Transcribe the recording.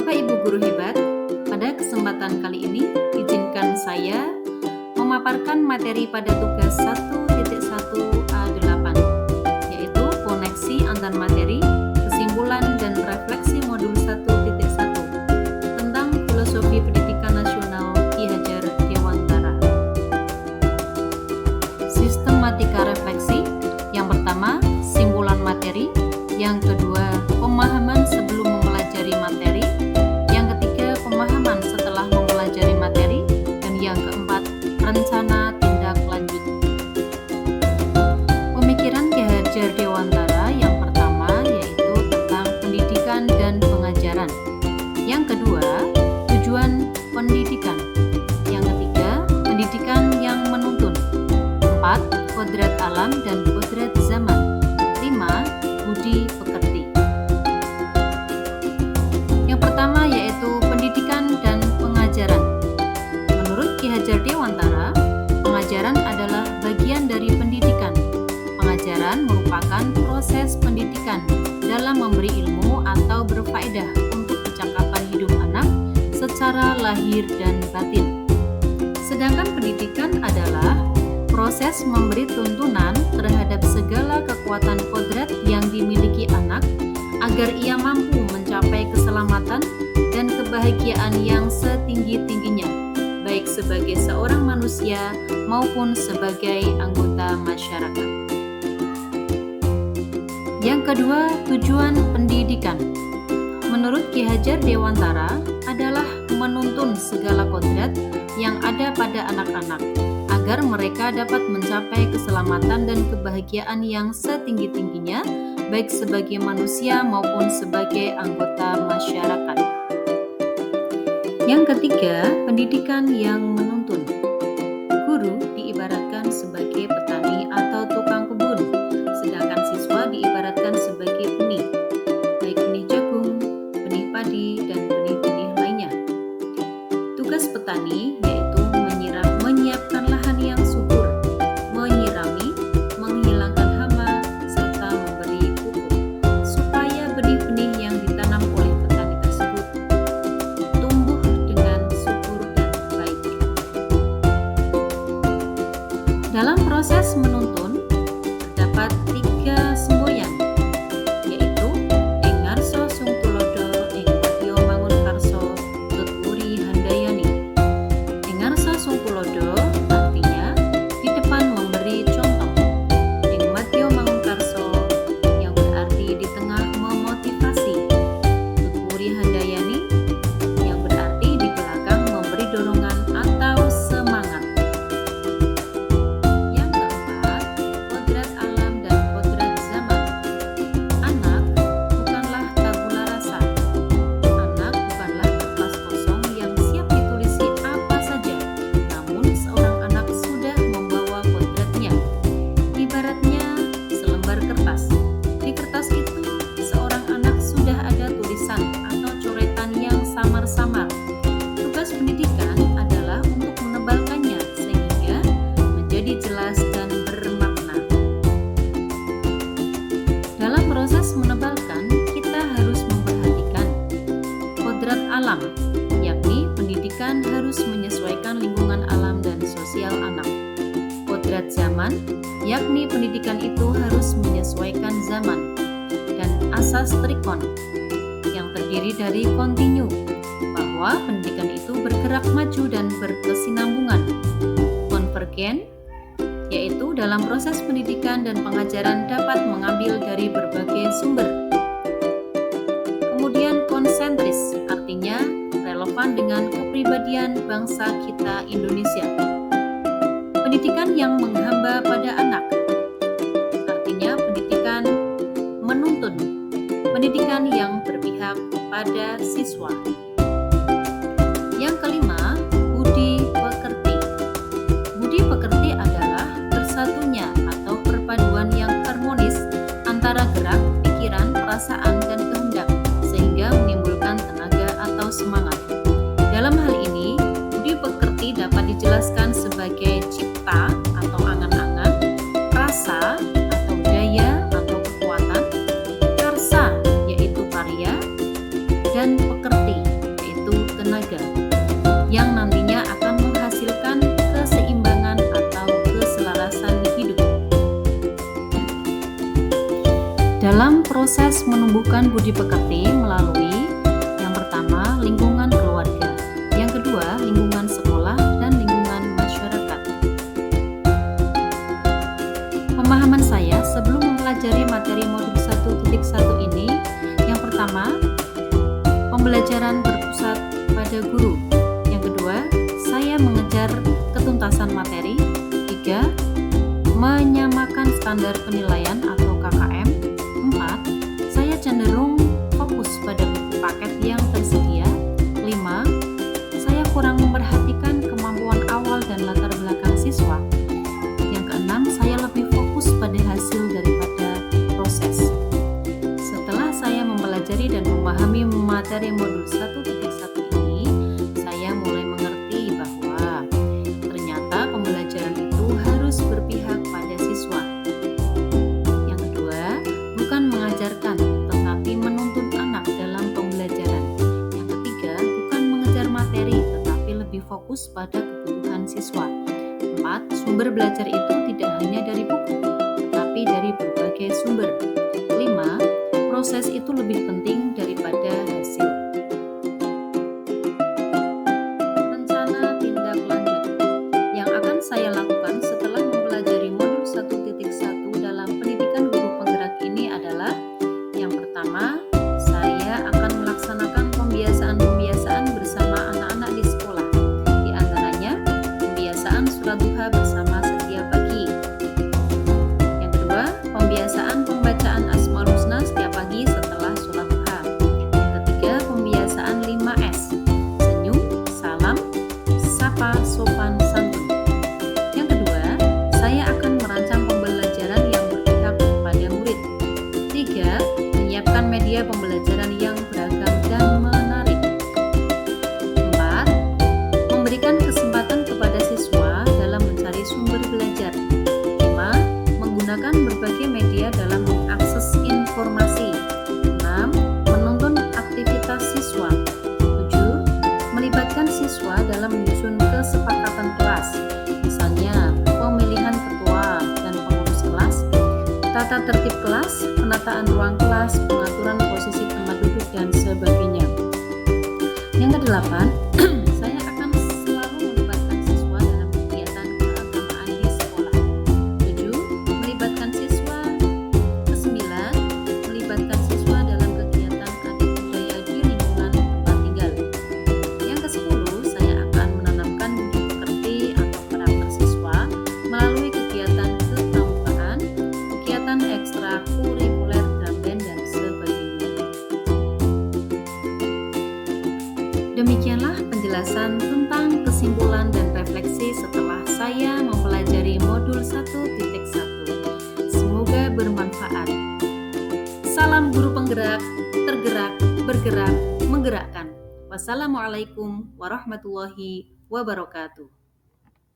Bapak Ibu guru hebat, pada kesempatan kali ini izinkan saya memaparkan materi pada tugas 1.1A8, yaitu koneksi antar materi, kesimpulan dan refleksi modul 1.1 tentang filosofi pendidikan nasional Ki Hajar Dewantara. Sistematika refleksi, yang pertama simpulan materi, yang kedua pemahaman sebelum mempelajari materi, yang ketiga pemahaman setelah mempelajari materi, dan yang keempat rencana tindak lanjut. Pemikiran Ki Hajar Dewantara yang pertama yaitu tentang pendidikan dan pengajaran, yang kedua tujuan pendidikan, yang ketiga pendidikan yang menuntun, 4 kodrat alam dan kodrat zaman, 5 budi pekerti. Yang pertama yaitu pendidikan dan pengajaran. Menurut Ki Hajar Dewantara, pengajaran adalah bagian dari pendidikan. Pengajaran merupakan proses pendidikan dalam memberi ilmu atau berfaedah untuk kecakapan hidup anak secara lahir dan batin. Sedangkan pendidikan adalah proses memberi tuntunan terhadap segala kekuatan kodrat yang dimiliki anak agar ia mampu mencapai keselamatan dan kebahagiaan yang setinggi-tingginya, baik sebagai seorang manusia maupun sebagai anggota masyarakat. Yang kedua, tujuan pendidikan. Menurut Ki Hajar Dewantara adalah menuntun segala kodrat yang ada pada anak-anak agar mereka dapat mencapai keselamatan dan kebahagiaan yang setinggi-tingginya, baik sebagai manusia maupun sebagai anggota masyarakat. Yang ketiga, pendidikan yang menuntun. Guru diibaratkan sebagai petani atau tukang kebun, sedangkan siswa diibaratkan sebagai benih, baik benih jagung, benih padi, dan benih-benih lainnya. Tugas petani yaitu menyiapkan lahan yang subur, menyirami, menghilangkan hama, serta memberi pupuk, supaya benih-benih yang ditanam oleh petani tersebut tumbuh dengan subur dan baik. Dalam proses menuntun, terdapat 3 semboyan, yaitu ing ngarsa sung tulodo, ing madya mangun karsa, tutpuri handayani. Ing ngarsa sung tulodo artinya di depan memberi contoh. Ing madya mangun karsa yang berarti di tengah memotivasi. Tutpuri handayani yang berarti di belakang memberi dorongan atau semangat. Yang keempat, kodrat alam dan kodrat zaman. Anak bukanlah tabula rasa. Anak bukanlah kertas kosong yang siap ditulisi apa saja. Namun seorang anak sudah membawa kodratnya. Ibaratnya selembar kertas. Di kertas itu seorang anak sudah ada tulisan atau coretan yang samar-samar. Tugas pendidikan adalah untuk menebalkannya sehingga menjadi jelas dan bermakna. Dalam proses menebalkan, kita harus memperhatikan kodrat alam, yakni pendidikan harus menyesuaikan lingkungan alam dan sosial anak. Kodrat zaman, yakni pendidikan itu harus menyesuaikan zaman. Dan asas trikon, yang terdiri dari kontinu, bahwa pendidikan itu bergerak maju dan berkesinambungan. Konvergen, yaitu dalam proses pendidikan dan pengajaran dapat mengambil dari berbagai sumber. Kemudian konsentris, artinya relevan dengan kepribadian bangsa kita Indonesia. Pendidikan yang menghamba pada anak, artinya pendidikan menuntun, pendidikan yang berpihak pada siswa. Yang kelima, budi pekerti. Budi pekerti adalah bersatunya atau perpaduan yang harmonis antara gerak, pikiran, perasaan, dan kehendak, sehingga menimbulkan tenaga atau semangat. Dalam hal ini, budi pekerti dapat dijelaskan sebagai cipta atau angan-angan, rasa atau daya atau kekuatan, karsa yaitu karya, dan pekerti proses menumbuhkan budi pekerti melalui yang pertama, lingkungan keluarga, yang kedua, lingkungan sekolah, dan lingkungan masyarakat. Pemahaman saya sebelum mempelajari materi modul 1.1 ini, yang pertama, pembelajaran berpusat pada guru. Yang kedua, saya mengejar ketuntasan materi. 3. Menyamakan standar penilaian atau KKM. 4. Saya cenderung fokus pada buku paket yang tersedia. 5. Saya kurang memperhatikan kemampuan awal dan latar belakang siswa. Yang keenam, saya lebih fokus pada hasil daripada proses. Setelah saya mempelajari dan memahami materi modul 1.1 ini, saya mulai mengerti bahwa ternyata pembelajaran itu harus berpihak pada siswa. Yang kedua, bukan mengajarkan, tetapi menuntun anak dalam pembelajaran. Yang ketiga, bukan mengejar materi, tetapi lebih fokus pada kebutuhan siswa. 4. Sumber belajar itu tidak hanya dari buku, tetapi dari berbagai sumber. 5. Proses itu lebih penting daripada hasil. Rencana tindak lanjut yang akan saya lakukan setelah mempelajari modul 1.1 dalam pendidikan guru penggerak ini adalah yang pertama, saya akan melaksanakan pembiasaan-pembiasaan bersama anak-anak di sekolah. Di antaranya, pembiasaan sholat duha bersama setiap pagi. Yang kedua, pembiasaan pembacaan Asmaul Husna setiap pagi setelah sholat duha. Yang ketiga, pembiasaan 5S. Senyum, salam, sapa, sopan, santun. Yang kedua, saya akan merancang pembelajaran yang berpihak kepada murid. 3. Menyiapkan media pembelajaran yang beragam dan menarik. 4. Memberikan kesempatan kepada siswa dalam mencari sumber belajar. 5. Menggunakan berbagai media dalam mengakses informasi. 6. Menuntun aktivitas siswa. 7. Melibatkan siswa dalam menyusun kesepakatan kelas, misalnya pemilihan ketua dan pengurus kelas, tata tertib kelas, penataan ruang kelas, pengaturan posisi tempat duduk, dan sebagainya. Yang kedelapan, saya akan selalu melibatkan siswa dalam kegiatan keagamaan di sekolah. 7. Melibatkan siswa. 9. Melibatkan siswa dalam kegiatan adat budaya di lingkungan tempat tinggal. Yang ke-10, saya akan menanamkan budi pekerti atau karakter siswa melalui kegiatan kepramukaan, kegiatan ekstrakurikuler, drum band, dan sebagainya. Demikianlah penjelasan tentang kesimpulan dan refleksi setelah saya mempelajari modul 1.1. Semoga bermanfaat. Salam guru penggerak, tergerak, bergerak, menggerakkan. Wassalamualaikum warahmatullahi wabarakatuh.